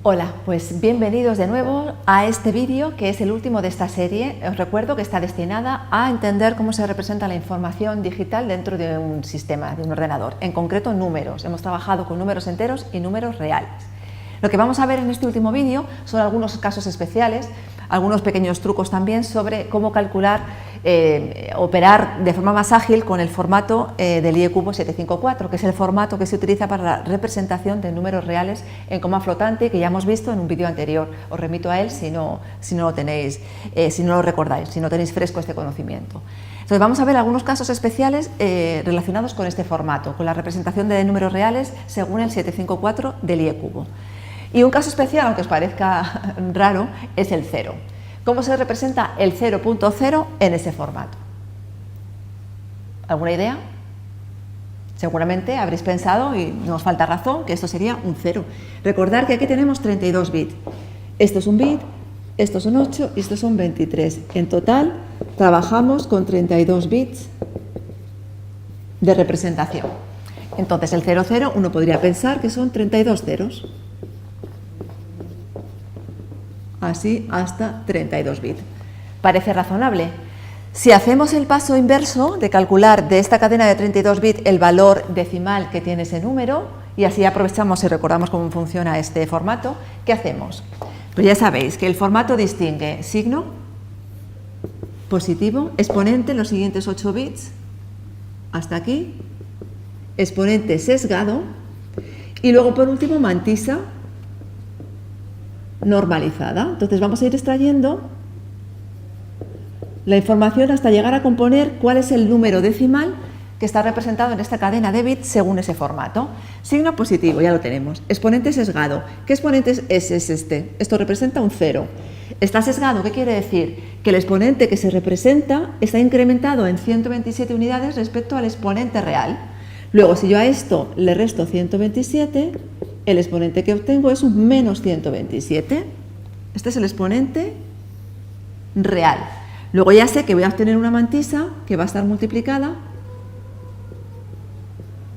Hola, pues bienvenidos de nuevo a este vídeo que es el último de esta serie. Os recuerdo que está destinada a entender cómo se representa la información digital dentro de un sistema, de un ordenador, en concreto números. Hemos trabajado con números enteros y números reales. Lo que vamos a ver en este último vídeo son algunos casos especiales, algunos pequeños trucos también sobre cómo calcular, operar de forma más ágil con el formato del IEcubo 754, que es el formato que se utiliza para la representación de números reales en coma flotante, que ya hemos visto en un vídeo anterior. Os remito a él si no lo tenéis, si no lo recordáis, si no tenéis fresco este conocimiento. Entonces vamos a ver algunos casos especiales relacionados con este formato, con la representación de números reales según el 754 del IEcubo. Y un caso especial, aunque os parezca raro, es el 0. ¿Cómo se representa el 0.0 en ese formato? ¿Alguna idea? Seguramente habréis pensado, y no os falta razón, que esto sería un 0. Recordad que aquí tenemos 32 bits. Esto es un bit, estos son 8 y estos son 23. En total trabajamos con 32 bits de representación. Entonces el 00 uno podría pensar que son 32 ceros. Así hasta 32 bits. Parece razonable. Si hacemos el paso inverso de calcular de esta cadena de 32 bits el valor decimal que tiene ese número, y así aprovechamos y recordamos cómo funciona este formato, ¿qué hacemos? Pues ya sabéis que el formato distingue signo, positivo, exponente, los siguientes 8 bits, hasta aquí, exponente sesgado, y luego por último mantisa normalizada. Entonces vamos a ir extrayendo la información hasta llegar a componer cuál es el número decimal que está representado en esta cadena de bits según ese formato. Signo positivo, ya lo tenemos. Exponente sesgado. ¿Qué exponente es este? Esto representa un 0. Está sesgado, ¿qué quiere decir? Que el exponente que se representa está incrementado en 127 unidades respecto al exponente real. Luego, si yo a esto le resto 127, el exponente que obtengo es un menos 127. Este es el exponente real. Luego ya sé que voy a obtener una mantisa que va a estar multiplicada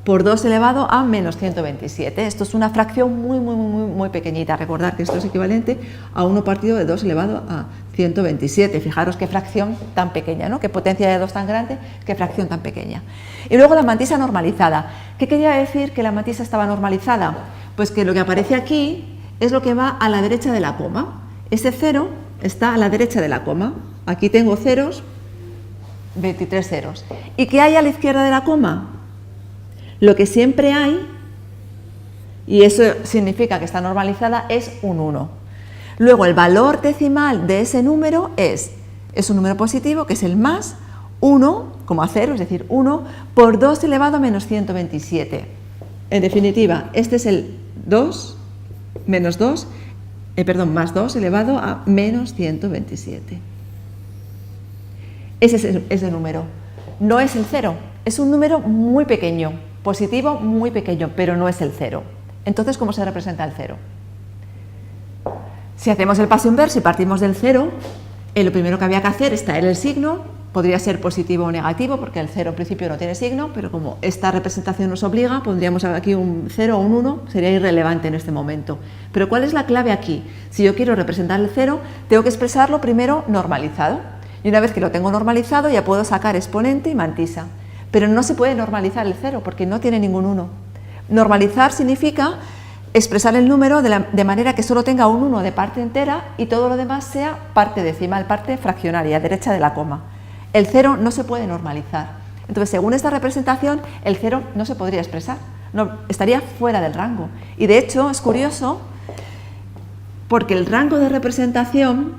por 2 elevado a menos 127. Esto es una fracción muy pequeñita. Recordad que esto es equivalente a 1 partido de 2 elevado a 127. Fijaros qué fracción tan pequeña, ¿no? Qué potencia de 2 tan grande, qué fracción tan pequeña. Y luego la mantisa normalizada. ¿Qué quería decir que la mantisa estaba normalizada? Pues que lo que aparece aquí es lo que va a la derecha de la coma. Ese 0 está a la derecha de la coma. Aquí tengo ceros, 23 ceros. ¿Y qué hay a la izquierda de la coma? Lo que siempre hay, y eso significa que está normalizada, es un 1. Luego el valor decimal de ese número es un número positivo, que es el más 1,0, es decir, 1 por 2 elevado a menos 127. En definitiva, este es el 2 menos 2, más 2 elevado a menos 127. Ese es ese número. No es el 0, es un número muy pequeño, positivo muy pequeño, pero no es el 0. Entonces, ¿cómo se representa el 0? Si hacemos el paso inverso y partimos del 0, lo primero que había que hacer es traer el signo. Podría ser positivo o negativo, porque el 0 en principio no tiene signo, pero como esta representación nos obliga, pondríamos aquí un 0 o un 1, sería irrelevante en este momento. Pero ¿cuál es la clave aquí? Si yo quiero representar el 0, tengo que expresarlo primero normalizado. Y una vez que lo tengo normalizado, ya puedo sacar exponente y mantisa. Pero no se puede normalizar el 0, porque no tiene ningún 1. Normalizar significa expresar el número de manera que solo tenga un 1 de parte entera y todo lo demás sea parte decimal, parte fraccionaria, derecha de la coma. El 0 no se puede normalizar. Entonces, según esta representación, el 0 no se podría expresar, no, estaría fuera del rango. Y de hecho, es curioso, porque el rango de representación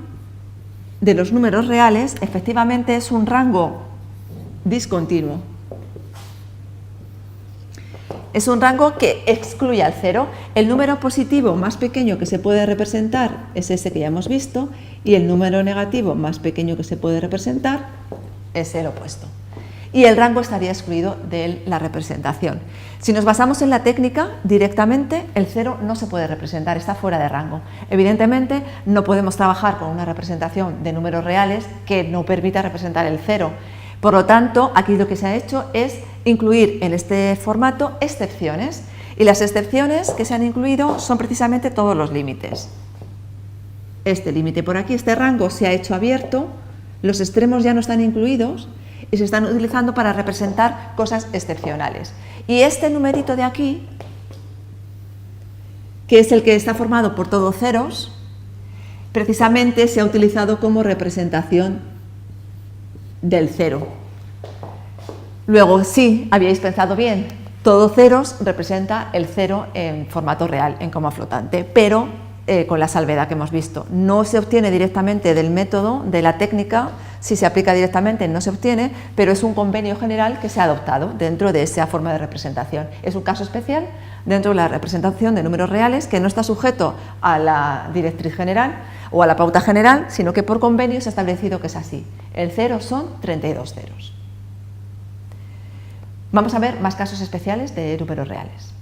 de los números reales efectivamente es un rango discontinuo. Es un rango que excluye al 0. El número positivo más pequeño que se puede representar es ese que ya hemos visto, y el número negativo más pequeño que se puede representar es el opuesto. y el rango estaría excluido de la representación. Si nos basamos en la técnica, directamente el 0 no se puede representar, está fuera de rango. Evidentemente, no podemos trabajar con una representación de números reales que no permita representar el 0. Por lo tanto, aquí lo que se ha hecho es incluir en este formato excepciones, y las excepciones que se han incluido son precisamente todos los límites. Este límite por aquí, este rango se ha hecho abierto, los extremos ya no están incluidos y se están utilizando para representar cosas excepcionales. Y este numerito de aquí, que es el que está formado por todos ceros, precisamente se ha utilizado como representación del 0. Luego, sí, habíais pensado bien, todo ceros representa el 0 en formato real, en coma flotante, pero con la salvedad que hemos visto. No se obtiene directamente del método, de la técnica, si se aplica directamente no se obtiene, pero es un convenio general que se ha adoptado dentro de esa forma de representación. Es un caso especial dentro de la representación de números reales que no está sujeto a la directriz general o a la pauta general, sino que por convenio se ha establecido que es así. El 0 son 32 ceros. Vamos a ver más casos especiales de números reales.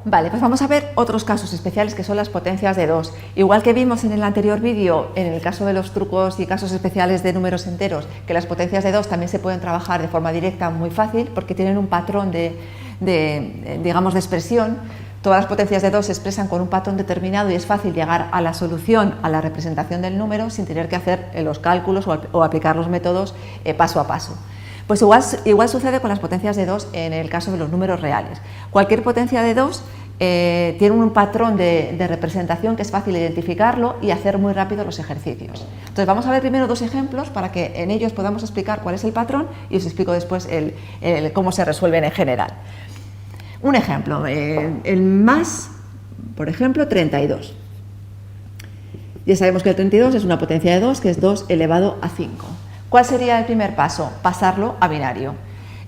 Vale, pues vamos a ver otros casos especiales que son las potencias de 2. Igual que vimos en el anterior vídeo, en el caso de los trucos y casos especiales de números enteros, que las potencias de 2 también se pueden trabajar de forma directa muy fácil porque tienen un patrón digamos, de expresión. Todas las potencias de 2 se expresan con un patrón determinado y es fácil llegar a la solución, a la representación del número sin tener que hacer los cálculos o aplicar los métodos paso a paso. Pues igual sucede con las potencias de 2 en el caso de los números reales. Cualquier potencia de 2 tiene un patrón de representación que es fácil identificarlo y hacer muy rápido los ejercicios. Entonces vamos a ver primero dos ejemplos para que en ellos podamos explicar cuál es el patrón y os explico después cómo se resuelven en general. Un ejemplo, el más, por ejemplo, 32. Ya sabemos que el 32 es una potencia de 2, que es 2 elevado a 5. ¿Cuál sería el primer paso? Pasarlo a binario.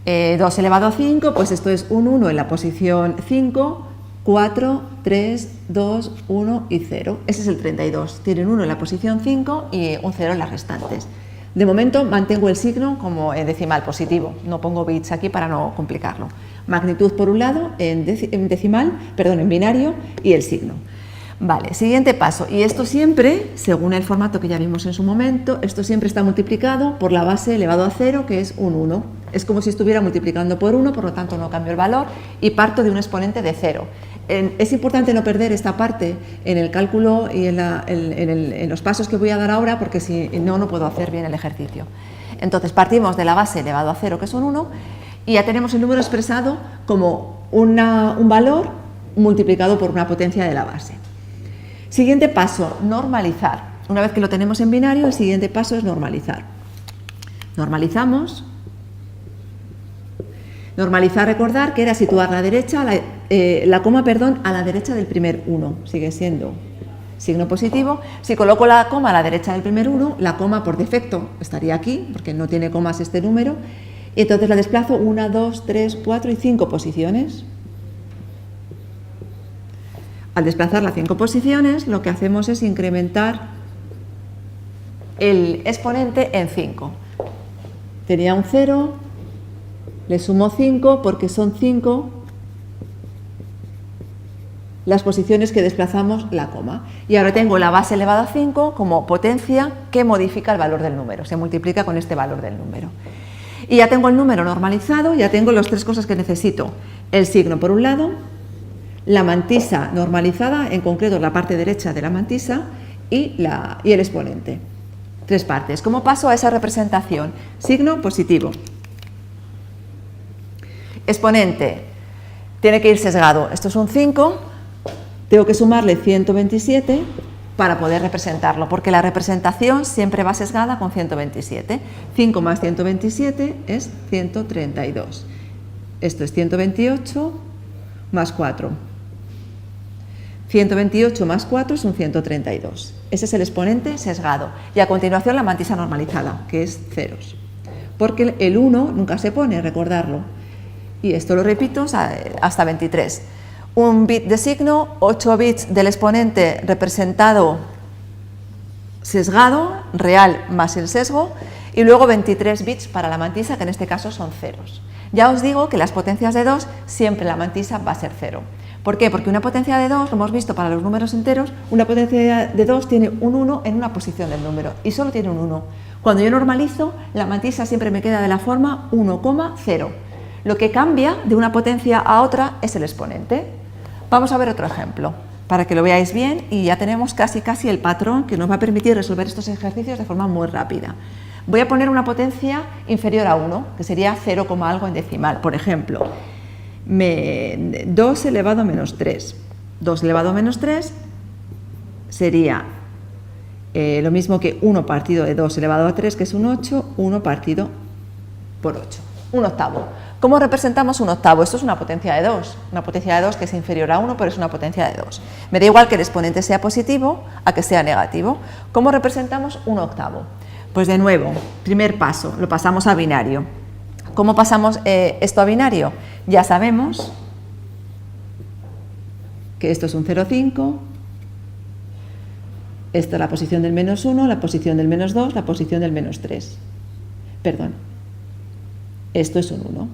2 elevado a 5, pues esto es un 1 en la posición 5, 4, 3, 2, 1 y 0. Ese es el 32. Tiene un 1 en la posición 5 y un 0 en las restantes. De momento mantengo el signo como en decimal positivo. No pongo bits aquí para no complicarlo. Magnitud por un lado, en binario y el signo. Vale, siguiente paso, y esto siempre, según el formato que ya vimos en su momento, esto siempre está multiplicado por la base elevado a 0, que es un 1. Es como si estuviera multiplicando por 1, por lo tanto no cambio el valor y parto de un exponente de 0. Es importante no perder esta parte en el cálculo y en los pasos que voy a dar ahora, porque si no, no puedo hacer bien el ejercicio. Entonces partimos de la base elevado a 0, que es un 1, y ya tenemos el número expresado como un valor multiplicado por una potencia de la base. Siguiente paso, normalizar. Una vez que lo tenemos en binario, el siguiente paso es normalizar. Normalizamos. Normalizar, recordar que era situar la coma a la derecha del primer 1. Sigue siendo signo positivo. Si coloco la coma a la derecha del primer 1, la coma por defecto estaría aquí, porque no tiene comas este número. Y entonces la desplazo 1, 2, 3, 4 y 5 posiciones. Al desplazar las 5 posiciones, lo que hacemos es incrementar el exponente en 5. Tenía un 0, le sumo 5 porque son 5 las posiciones que desplazamos la coma. Y ahora tengo la base elevada a 5 como potencia que modifica el valor del número, se multiplica con este valor del número. Y ya tengo el número normalizado, ya tengo las tres cosas que necesito. El signo por un lado, la mantisa normalizada, en concreto la parte derecha de la mantisa, y el exponente. Tres partes. ¿Cómo paso a esa representación? Signo positivo. Exponente. Tiene que ir sesgado. Esto es un 5. Tengo que sumarle 127 para poder representarlo, porque la representación siempre va sesgada con 127. 5 más 127 es 132. Esto es 128 más 4. 128 más 4 es un 132. Ese es el exponente sesgado. Y a continuación la mantisa normalizada, que es ceros. Porque el 1 nunca se pone, recordarlo. Y esto lo repito hasta 23. Un bit de signo, 8 bits del exponente representado sesgado, real más el sesgo, y luego 23 bits para la mantisa, que en este caso son ceros. Ya os digo que las potencias de 2 siempre la mantisa va a ser 0. ¿Por qué? Porque una potencia de 2, lo hemos visto para los números enteros, una potencia de 2 tiene un 1 en una posición del número y solo tiene un 1. Cuando yo normalizo, la mantisa siempre me queda de la forma 1,0. Lo que cambia de una potencia a otra es el exponente. Vamos a ver otro ejemplo para que lo veáis bien y ya tenemos casi el patrón que nos va a permitir resolver estos ejercicios de forma muy rápida. Voy a poner una potencia inferior a 1, que sería 0, algo en decimal. Por ejemplo, 2 elevado a menos 3. 2 elevado a menos 3 sería lo mismo que 1 partido de 2 elevado a 3, que es un 8, 1 partido por 8, un octavo. ¿Cómo representamos un octavo? Esto es una potencia de 2, una potencia de 2 que es inferior a 1, pero es una potencia de 2. Me da igual que el exponente sea positivo a que sea negativo. ¿Cómo representamos un octavo? Pues de nuevo, primer paso, lo pasamos a binario. ¿Cómo pasamos esto a binario? Ya sabemos que esto es un 0,5, esta es la posición del menos 1, la posición del menos 2, la posición del menos 3. Perdón, esto es un 1.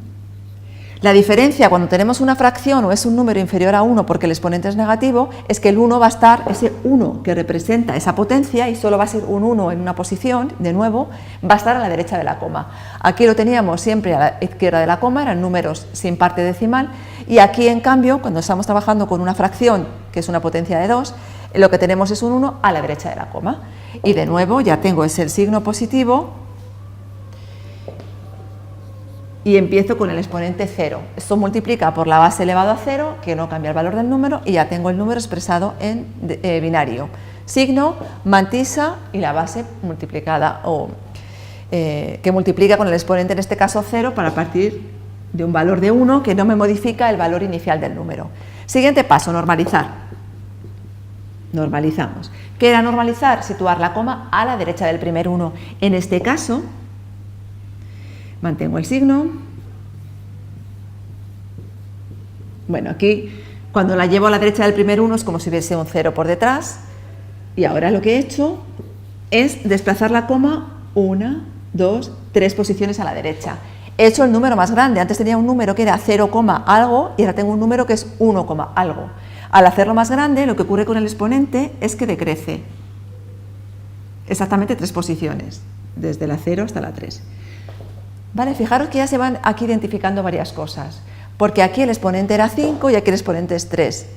La diferencia cuando tenemos una fracción o es un número inferior a 1 porque el exponente es negativo es que el 1 va a estar, ese 1 que representa esa potencia y solo va a ser un 1 en una posición, de nuevo, va a estar a la derecha de la coma. Aquí lo teníamos siempre a la izquierda de la coma, eran números sin parte decimal, y aquí en cambio, cuando estamos trabajando con una fracción que es una potencia de 2, lo que tenemos es un 1 a la derecha de la coma. Y de nuevo ya tengo ese signo positivo y empiezo con el exponente 0. Esto multiplica por la base elevado a 0, que no cambia el valor del número, y ya tengo el número expresado en binario. Signo, mantisa y la base multiplicada, que multiplica con el exponente, en este caso 0, para partir de un valor de 1 que no me modifica el valor inicial del número. Siguiente paso, normalizar. Normalizamos. ¿Qué era normalizar? Situar la coma a la derecha del primer 1. En este caso, mantengo el signo. Bueno, aquí cuando la llevo a la derecha del primer 1 es como si hubiese un 0 por detrás. Y ahora lo que he hecho es desplazar la coma 1, 2, 3 posiciones a la derecha. He hecho el número más grande. Antes tenía un número que era 0, algo y ahora tengo un número que es 1, algo. Al hacerlo más grande, lo que ocurre con el exponente es que decrece exactamente 3 posiciones, desde la 0 hasta la 3. Vale, fijaros que ya se van aquí identificando varias cosas, porque aquí el exponente era 5 y aquí el exponente es 3.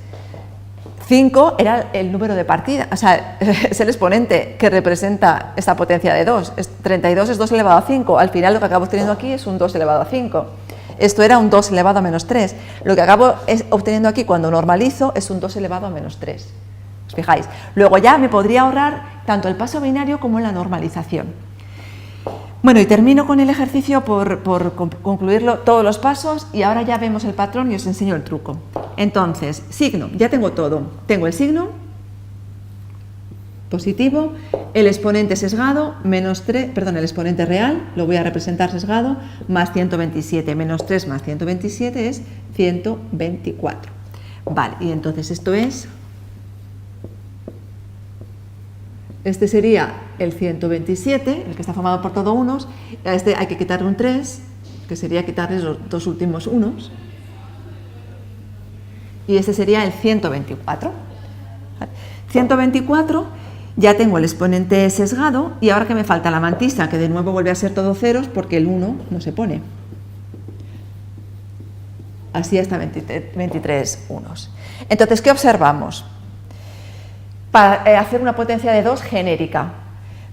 5 era el número de partida, o sea, es el exponente que representa esta potencia de 2. 32 es 2 elevado a 5, al final lo que acabo obteniendo aquí es un 2 elevado a 5. Esto era un 2 elevado a menos 3. Lo que acabo obteniendo aquí cuando normalizo es un 2 elevado a menos 3. ¿Os fijáis? Luego ya me podría ahorrar tanto el paso binario como la normalización. Bueno, y termino con el ejercicio por concluirlo todos los pasos y ahora ya vemos el patrón y os enseño el truco. Entonces, signo, ya tengo todo. Tengo el signo positivo, el exponente sesgado, menos 3, perdón, el exponente real, lo voy a representar sesgado, más 127, menos 3 más 127 es 124. Vale, y entonces esto es, este sería el 127, el que está formado por todos unos, a este hay que quitarle un 3, que sería quitarle los dos últimos unos, y este sería el 124. 124, ya tengo el exponente sesgado y ahora que me falta la mantisa, que de nuevo vuelve a ser todo ceros porque el 1 no se pone. Así hasta 23 unos. Entonces, ¿qué observamos? Para hacer una potencia de 2 genérica,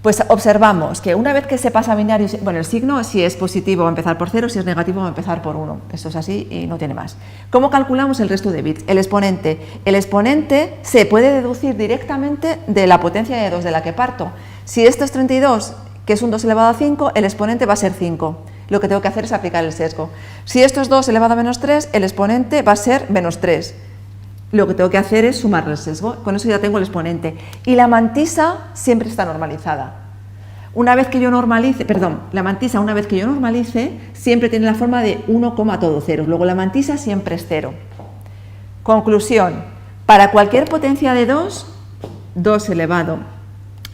pues observamos que una vez que se pasa a binario, bueno, el signo si es positivo va a empezar por 0, si es negativo va a empezar por 1. Eso es así y no tiene más. ¿Cómo calculamos el resto de bits? El exponente. El exponente se puede deducir directamente de la potencia de 2 de la que parto. Si esto es 32, que es un 2 elevado a 5, el exponente va a ser 5. Lo que tengo que hacer es aplicar el sesgo. Si esto es 2 elevado a menos 3, el exponente va a ser menos 3. Lo que tengo que hacer es sumarle el sesgo, con eso ya tengo el exponente. Y la mantisa siempre está normalizada. Una vez que yo normalice, perdón, la mantisa una vez que yo normalice, siempre tiene la forma de 1, todo ceros. Luego la mantisa siempre es 0. Conclusión, para cualquier potencia de 2, 2 elevado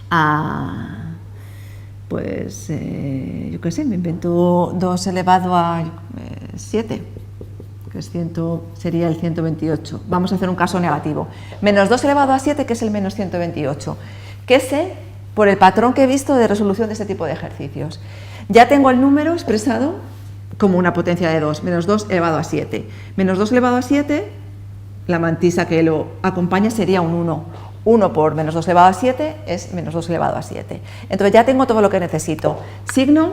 a pues yo qué sé, me invento 2 elevado a 7, que es sería el 128. Vamos a hacer un caso negativo. Menos 2 elevado a 7, que es el menos 128. ¿Qué sé? Por el patrón que he visto de resolución de este tipo de ejercicios. Ya tengo el número expresado como una potencia de 2, menos 2 elevado a 7. Menos 2 elevado a 7, la mantisa que lo acompaña sería un 1. 1 por menos 2 elevado a 7 es menos 2 elevado a 7. Entonces ya tengo todo lo que necesito. Signo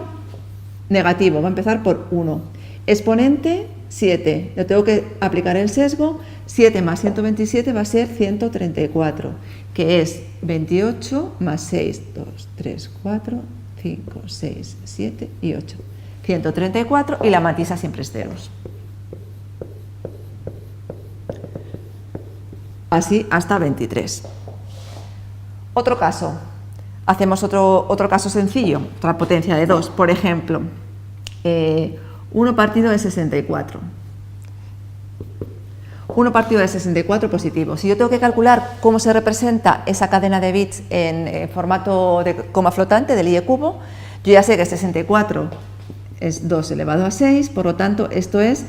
negativo, va a empezar por 1. Exponente 7, le tengo que aplicar el sesgo. 7 más 127 va a ser 134, que es 28 más 6, 2, 3, 4, 5, 6, 7 y 8. 134 y la mantisa siempre es ceros. Así hasta 23. Otro caso. Hacemos otro caso sencillo, otra potencia de 2. Por ejemplo, 1 partido de 64. 1 partido de 64 positivo. Si yo tengo que calcular cómo se representa esa cadena de bits en formato de coma flotante del IE cubo, yo ya sé que 64 es 2 elevado a 6, por lo tanto esto es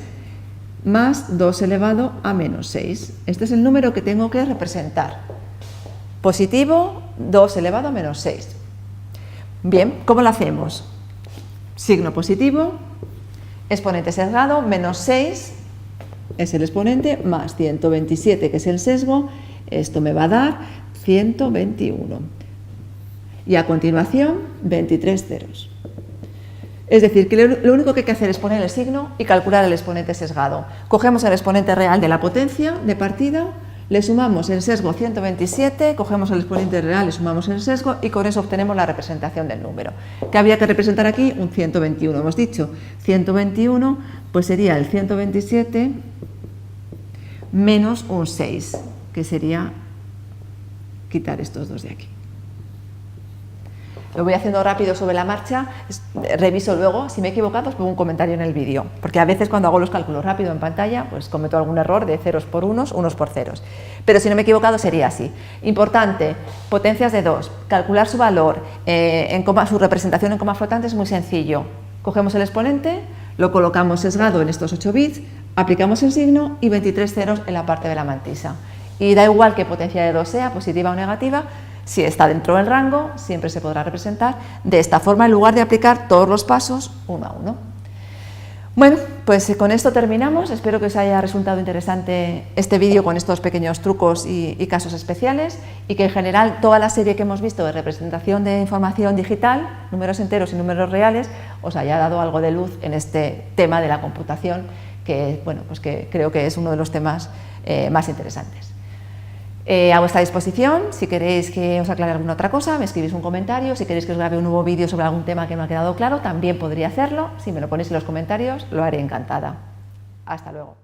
más 2 elevado a menos 6. Este es el número que tengo que representar. Positivo, 2 elevado a menos 6. Bien, ¿cómo lo hacemos? Signo positivo, exponente sesgado, menos 6 es el exponente, más 127, que es el sesgo. Esto me va a dar 121. Y a continuación, 23 ceros. Es decir, que lo único que hay que hacer es poner el signo y calcular el exponente sesgado. Cogemos el exponente real de la potencia de partida, le sumamos el sesgo 127, cogemos el exponente real, le sumamos el sesgo y con eso obtenemos la representación del número. ¿Qué había que representar aquí? Un 121, hemos dicho. 121, pues sería el 127 menos un 6, que sería quitar estos dos de aquí. Lo voy haciendo rápido sobre la marcha, reviso luego, si me he equivocado os pongo un comentario en el vídeo, porque a veces cuando hago los cálculos rápido en pantalla, pues cometo algún error de ceros por unos, unos por ceros. Pero si no me he equivocado sería así. Importante, potencias de 2, calcular su valor, su representación en coma flotante es muy sencillo. Cogemos el exponente, lo colocamos sesgado en estos 8 bits, aplicamos el signo y 23 ceros en la parte de la mantisa. Y da igual que potencia de 2 sea, positiva o negativa, si está dentro del rango, siempre se podrá representar de esta forma en lugar de aplicar todos los pasos uno a uno. Bueno, pues con esto terminamos. Espero que os haya resultado interesante este vídeo con estos pequeños trucos y casos especiales y que en general toda la serie que hemos visto de representación de información digital, números enteros y números reales, os haya dado algo de luz en este tema de la computación que, bueno, pues que creo que es uno de los temas más interesantes. A vuestra disposición, si queréis que os aclare alguna otra cosa, me escribís un comentario. Si queréis que os grabe un nuevo vídeo sobre algún tema que no ha quedado claro, también podría hacerlo. Si me lo ponéis en los comentarios, lo haré encantada. Hasta luego.